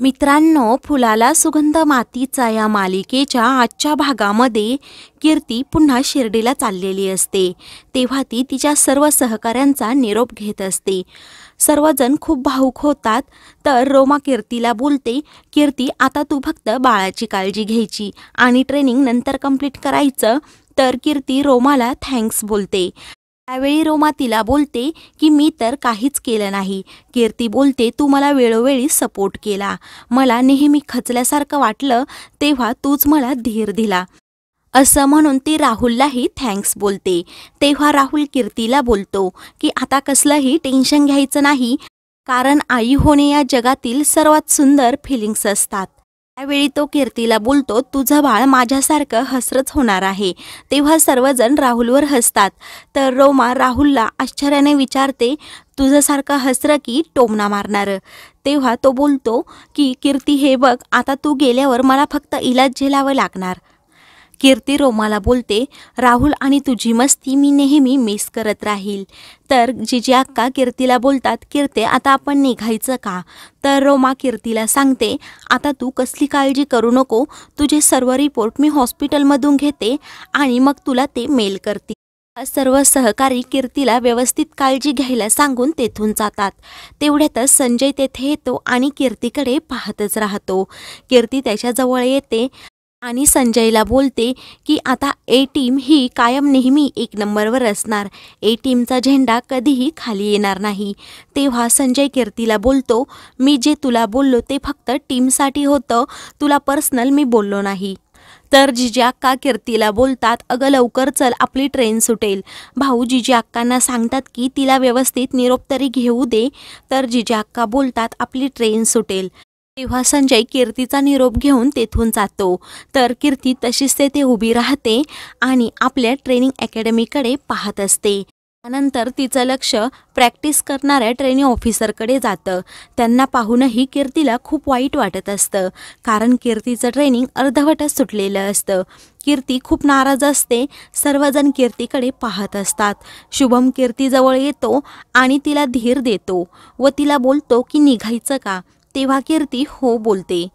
मित्रांनो, फुलाला सुगंध मातीचा या मालिकेच्या आजच्या भागामध्ये कीर्ती पुन्हा शिर्डीला चाललेली असते। तेव्हा ती तिच्या सर्व सहकाऱ्यांचा निरोप घेत असते। सर्वजण खूप भावुक होतात। तर रोमा कीर्तीला बोलते, कीर्ती आता तू फक्त बाळाची काळजी घ्यायची आणि ट्रेनिंग नंतर कंप्लीट करायचं। तर कीर्ती रोमाला थँक्स बोलते। त्यावेळी रोमा तिला बोलते की मी तर काहीच केलं नाही। कीर्ती बोलते, तू मला वेळोवेळी सपोर्ट केला, मला नेहमी खचल्यासारखं वाटलं तेव्हा तूच मला धीर दिला, असं म्हणून ती राहुललाही थँक्स बोलते। तेव्हा राहुल कीर्तीला बोलतो की आता कसलंही टेन्शन घ्यायचं नाही, कारण आई होणे या जगातील सर्वात सुंदर फिलिंग्स असतात। त्यावेळी तो कीर्तीला बोलतो, तुझं बाळ माझ्यासारखं हसरच होणार आहे। तेव्हा सर्वजण राहुलवर हसतात। तर रोमा राहुलला आश्चर्याने विचारते, तुझ्यासारखं हसरं की टोमणा मारणारं? तेव्हा तो बोलतो की कीर्ती हे बघ, आता तू गेल्यावर मला फक्त इलाज झेलावं लागणार। कीर्ती रोमाला बोलते, राहुल आणि तुझी मस्ती मी नेहमी मिस करत राहील। तर जिजी अक्का कीर्तीला बोलतात, कीर्ती आता आपण निघायचं का? तर रोमा कीर्तीला सांगते, आता तू कसली काळजी करू नको, तुझे सर्व रिपोर्ट मी हॉस्पिटलमधून घेते आणि मग तुला ते मेल करते। सर्व सहकारी कीर्तीला व्यवस्थित काळजी घ्यायला सांगून तेथून जातात। तेवढ्यातच संजय तेथे येतो आणि कीर्तीकडे पाहतच राहतो। कीर्ती त्याच्याजवळ येते आणि संजयला बोलते की आता ए टीम ही कायम नेहमी एक नंबरवर असणार, ए टीमचा झेंडा कधीही खाली येणार नाही। तेव्हा संजय कीर्तीला बोलतो, मी जे तुला बोललो ते फक्त टीमसाठी होतं, तुला पर्सनल मी बोललो नाही। तर जिजी अक्का कीर्तीला बोलतात, अगं लवकर चल, आपली ट्रेन सुटेल। भाऊ जिजी अक्कांना सांगतात की तिला व्यवस्थित निरोप तरी घेऊ दे। तर जिजी अक्का बोलतात, आपली ट्रेन सुटेल। तेव्हा संजय कीर्तीचा निरोप घेऊन तेथून जातो। तर कीर्ती तशीच तेथे उभी राहते आणि आपल्या ट्रेनिंग अकॅडमीकडे पाहत असते। त्यानंतर तिचं लक्ष प्रॅक्टिस करणाऱ्या ट्रेनिंग ऑफिसरकडे जातं। त्यांना पाहूनही कीर्तीला खूप वाईट वाटत असतं, कारण कीर्तीचं ट्रेनिंग अर्धवटच सुटलेलं असतं। कीर्ती खूप नाराज असते। सर्वजण कीर्तीकडे पाहत असतात। शुभम कीर्तीजवळ येतो आणि तिला धीर देतो व तिला बोलतो की निघायचं का? तेव्हा कीर्ती हो बोलते।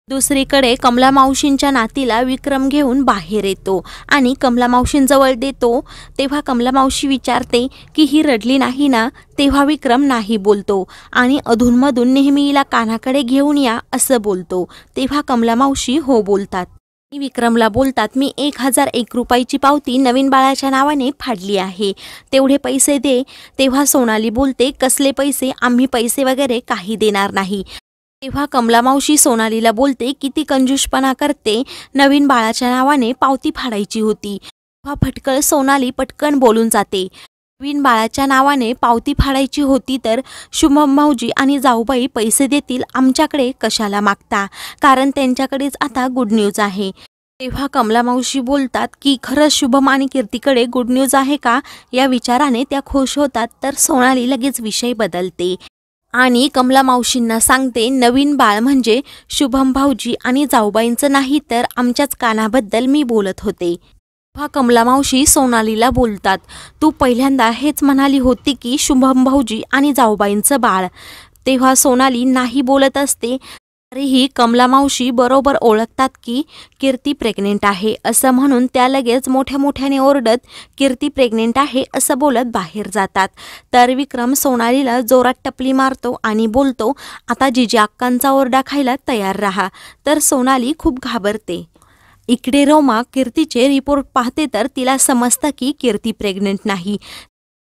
दुसरीकडे कमला मावशींच्या नातीला विक्रम घेऊन बाहेर येतो आणि कमला मावशींजवळ देतो। तेव्हा कमला मावशी विचारते की ही रडली नाही ना? तेव्हा विक्रम नाही बोलतो आणि अधूनमधून नेहमी हिला कानाकडे घेऊन या असं बोलतो। तेव्हा कमला मावशी हो बोलतात। विक्रमला बोलतात, मी 1001 रुपयाची पावती नवीन बाळाच्या नावाने फाडली आहे, तेवढे पैसे दे। तेव्हा सोनाली बोलते, कसले पैसे? आम्ही पैसे वगैरे काही देणार नाही। तेव्हा कमला मावशी सोनालीला बोलते, किती कंजूसपणा करते, नवीन बाळाच्या नावाने पावती फाडायची होती। तेव्हा फटकळ सोनाली पटकन बोलून जाते, नवीन बाळाच्या नावाने पावती फाडायची होती तर शुभम भाऊजी आणि जाऊबाई पैसे देतील, आमच्याकडे कशाला मागता, कारण त्यांच्याकडेच आता गुड न्यूज आहे। तेव्हा कमला मावशी बोलतात की खरंच शुभम आणि कीर्तीकडे गुड न्यूज आहे का? या विचाराने त्या खुश होतात। तर सोनाली लगेच विषय बदलते आणि कमला मावशींना सांगते, नवीन बाळ म्हणजे शुभम भाऊजी आणि जाऊबाईंचं नाही तर आमच्याच कानाबद्दल मी बोलत होते। तेव्हा कमला मावशी सोनालीला बोलतात, तू पहिल्यांदा हेच म्हणाली होती की शुभम भाऊजी आणि जाऊबाईंचं बाळ। तेव्हा सोनाली नाही बोलत असते। तरीही कमला मावशी बरोबर ओळखतात की कीर्ती प्रेग्नेंट आहे असं म्हणून त्या लगेच मोठ्या मोठ्याने ओरडत कीर्ती प्रेग्नेंट आहे असं बोलत बाहेर जातात। तर विक्रम सोनालीला जोरात टपली मारतो आणि बोलतो, आता जिजी अक्कांचा ओरडा खायला तयार राहा। तर सोनाली खूप घाबरते। इकडे रोमा कीर्तीचे रिपोर्ट पाहते तर तिला समजतं की कीर्ती प्रेग्नेंट नाही।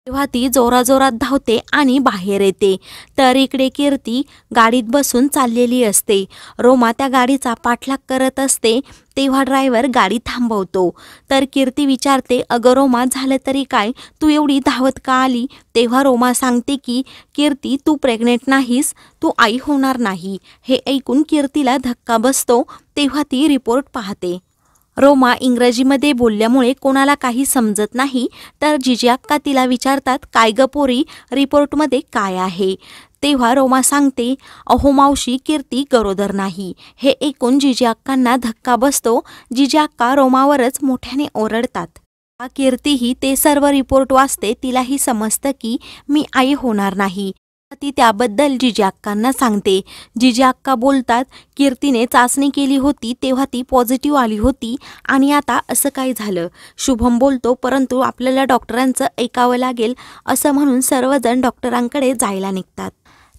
तेव्हा ती जोराजोरात धावते आणि बाहेर येते। तर इकडे कीर्ती गाडीत बसून चाललेली असते। रोमा त्या गाडीचा पाठलाग करत असते। तेव्हा ड्रायव्हर गाडी थांबवतो। तर कीर्ती विचारते, अगं रोमा, झालं तरी काय, तू एवढी धावत का आली? तेव्हा रोमा सांगते की कीर्ती तू प्रेग्नेंट नाहीस, तू आई होणार नाही। हे ऐकून कीर्तीला धक्का बसतो। तेव्हा ती रिपोर्ट पाहते। रोमा इंग्रजीमध्ये बोलल्यामुळे कोणाला काही समजत नाही। तर जिजी अक्का तिला विचारतात, काय ग पोरी, रिपोर्टमध्ये काय आहे? तेव्हा रोमा सांगते, अहो मावशी, कीर्ती गरोदर नाही। हे ऐकून जिजी अक्कांना धक्का बसतो। जिजी अक्का रोमावरच मोठ्याने ओरडतात। कीर्ती ही ते सर्व रिपोर्ट वाचते। तिलाही समजतं की मी आई होणार नाही। ती त्याबद्दल जिजी अक्कांना सांगते. जिजी अक्का बोलतात, कीर्तीने चाचणी केली होती तेव्हा ती पॉझिटिव्ह आली होती आणि आता असं काय झालं. शुभम बोलतो, परंतु आपल्याला डॉक्टरांचं ऐकावं लागेल असं म्हणून सर्वजण डॉक्टरांकडे जायला निघतात.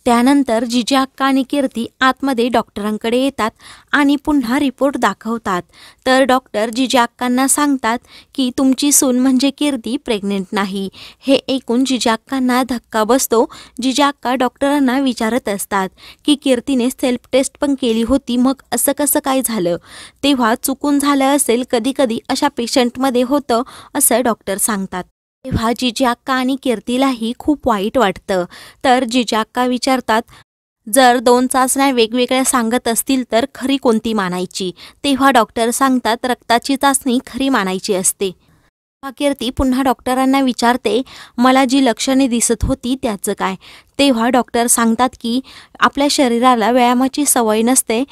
त्यानंतर जिजी अक्का आणि कीर्ती आतमध्ये डॉक्टरांकडे येतात आणि पुन्हा रिपोर्ट दाखवतात. तर डॉक्टर जिजी अक्कांना सांगतात की तुमची सून म्हणजे कीर्ती प्रेग्नेंट नाही. हे ऐकून जिजी अक्कांना धक्का बसतो. जिजी अक्का डॉक्टरांना विचारत असतात की कीर्तीने सेल्फ टेस्ट पण केली होती, मग असं कसं काय झालं. तेव्हा चुकून झालं असेल, कधी कधी अशा पेशंटमध्ये होतं असं डॉक्टर सांगतात. तेव्हा जिजी अक्का आणि कीर्तीलाही खूप वाईट वाटतं. तर जिजी अक्का विचारतात, जर 2 चाचण्या वेगवेगळ्या सांगत असतील तर खरी कोणती मानायची. तेव्हा डॉक्टर सांगतात, रक्ताची चाचणी खरी मानायची असते. तेव्हा कीर्ती पुन्हा डॉक्टरांना विचारते, मला जी लक्षणे दिसत होती त्याचं काय. तेव्हा डॉक्टर सांगतात की आपल्या शरीराला व्यायामाची सवय नसते,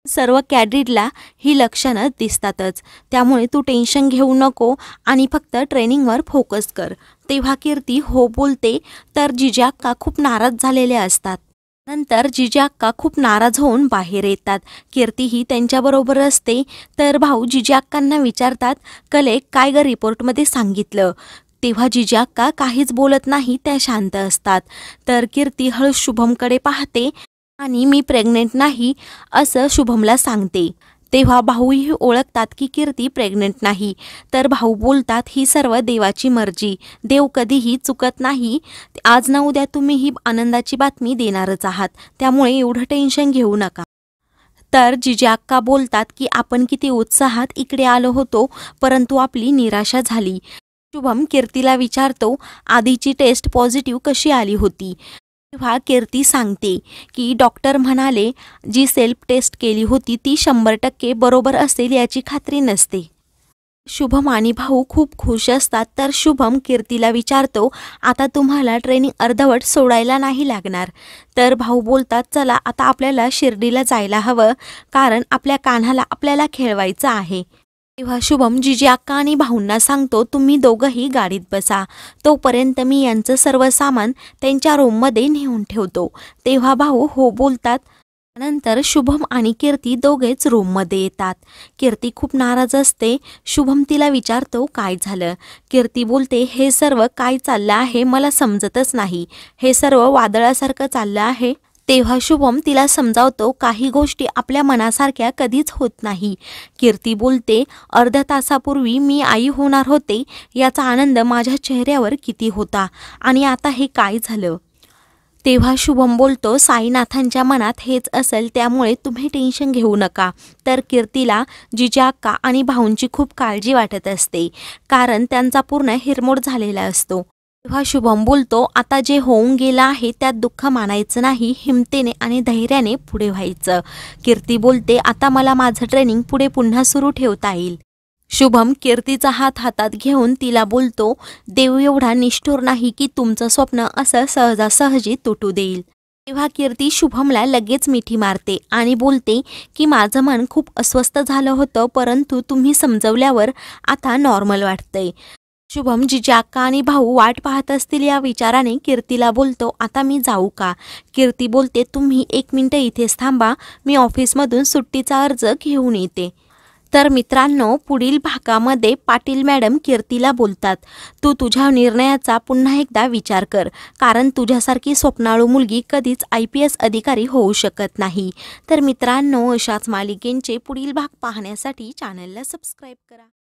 सर्व कॅडेटला ही लक्षणं दिसतातच. त्यामुळे तू टेन्शन घेऊ नको आणि फक्त ट्रेनिंगवर फोकस कर. तेव्हा कीर्ती हो बोलते. तर जिजी अक्का खूप नाराज झालेले असतात. नंतर जिजी अक्का खूप नाराज होऊन बाहेर येतात. कीर्तीही त्यांच्याबरोबर असते. तर भाऊ जिजी अक्कांना विचारतात, कले काय ग रिपोर्टमध्ये सांगितलं. तेव्हा जिजी अक्का काहीच बोलत नाही, त्या शांत असतात. तर कीर्ती हळू शुभमकडे पाहते आणि मी प्रेग्नेंट नाही असं शुभमला सांगते. तेव्हा भाऊही ओळखतात की कीर्ती प्रेग्नेंट नाही. तर भाऊ बोलतात, ही सर्व देवाची मर्जी, देव कधीही चुकत नाही. आज ना उद्या तुम्ही ही आनंदाची बातमी देणारच आहात, त्यामुळे एवढं टेन्शन घेऊ नका. तर जिजी अक्का बोलतात की आपण किती उत्साहात इकडे आलो होतो, परंतु आपली निराशा झाली. शुभम कीर्तीला विचारतो, आधीची टेस्ट पॉझिटिव्ह कशी आली होती. तेव्हा कीर्ती सांगते की डॉक्टर म्हणाले जी सेल्फ टेस्ट केली होती ती 100% बरोबर असेल याची खात्री नसते. शुभम आणि भाऊ खूप खुश असतात. तर शुभम कीर्तीला विचारतो, आता तुम्हाला ट्रेनिंग अर्धवट सोडायला नाही लागणार. तर भाऊ बोलतात, चला आता आपल्याला शिर्डीला जायला हवं, कारण आपल्या कान्हाला आपल्याला खेळवायचं आहे. तेव्हा शुभम जिजी अक्का आणि भाऊंना सांगतो, तुम्ही दोघंही गाडीत बसा, तोपर्यंत मी यांचं सर्व सामान त्यांच्या रूममध्ये नेऊन ठेवतो. तेव्हा भाऊ हो बोलतात. नंतर शुभम आणि कीर्ती दोघेच रूममध्ये येतात. कीर्ती खूप नाराज असते. शुभम तिला विचारतो, काय झालं. कीर्ती बोलते, हे सर्व काय चाललं आहे मला समजतच नाही, हे सर्व वादळासारखं चाललं आहे. तेव्हा शुभम तिला समजावतो, काही गोष्टी आपल्या मनासारख्या कधीच होत नाही. कीर्ती बोलते, अर्ध्या तासापूर्वी मी आई होणार होते, याचा आनंद माझ्या चेहऱ्यावर किती होता आणि आता हे काय झालं. तेव्हा शुभम बोलतो, साईनाथांच्या मनात हेच असेल, त्यामुळे तुम्ही टेन्शन घेऊ नका. तर कीर्तीला जिजी अक्का आणि भाऊंची खूप काळजी वाटत असते, कारण त्यांचा पूर्ण हिरमोड झालेला असतो. तेव्हा शुभम बोलतो, आता जे होऊन गेलं आहे त्यात दुःख मानायचं नाही, हिमतेने आणि धैर्याने पुढे व्हायचं. कीर्ती बोलते, आता मला माझं ट्रेनिंग पुढे पुन्हा सुरू ठेवता येईल. शुभम कीर्तीचा हात हातात घेऊन तिला बोलतो, देव एवढा निष्ठुर नाही की तुमचं स्वप्न असं सहजासहजी तुटू देईल. तेव्हा कीर्ती शुभमला लगेच मिठी मारते आणि बोलते की माझं मन खूप अस्वस्थ झालं होतं, परंतु तुम्ही समजवल्यावर आता नॉर्मल वाटतंय. शुभम जिजी अक्का आणि भाऊ वाट पाहत असतील या विचाराने कीर्तीला बोलतो, आता मी जाऊ का. कीर्ती बोलते, तुम्ही 1 मिनिट इथेच थांबा, मी ऑफिसमधून सुट्टीचा अर्ज घेऊन येते. तर मित्रांनो, पुढील भागामध्ये पाटील मॅडम कीर्तीला बोलतात, तू तुझ्या निर्णयाचा पुन्हा एकदा विचार कर, कारण तुझ्यासारखी स्वप्नाळू मुलगी कधीच IPS अधिकारी होऊ शकत नाही. तर मित्रांनो, अशाच मालिकेंचे पुढील भाग पाहण्यासाठी चॅनलला सबस्क्राईब करा.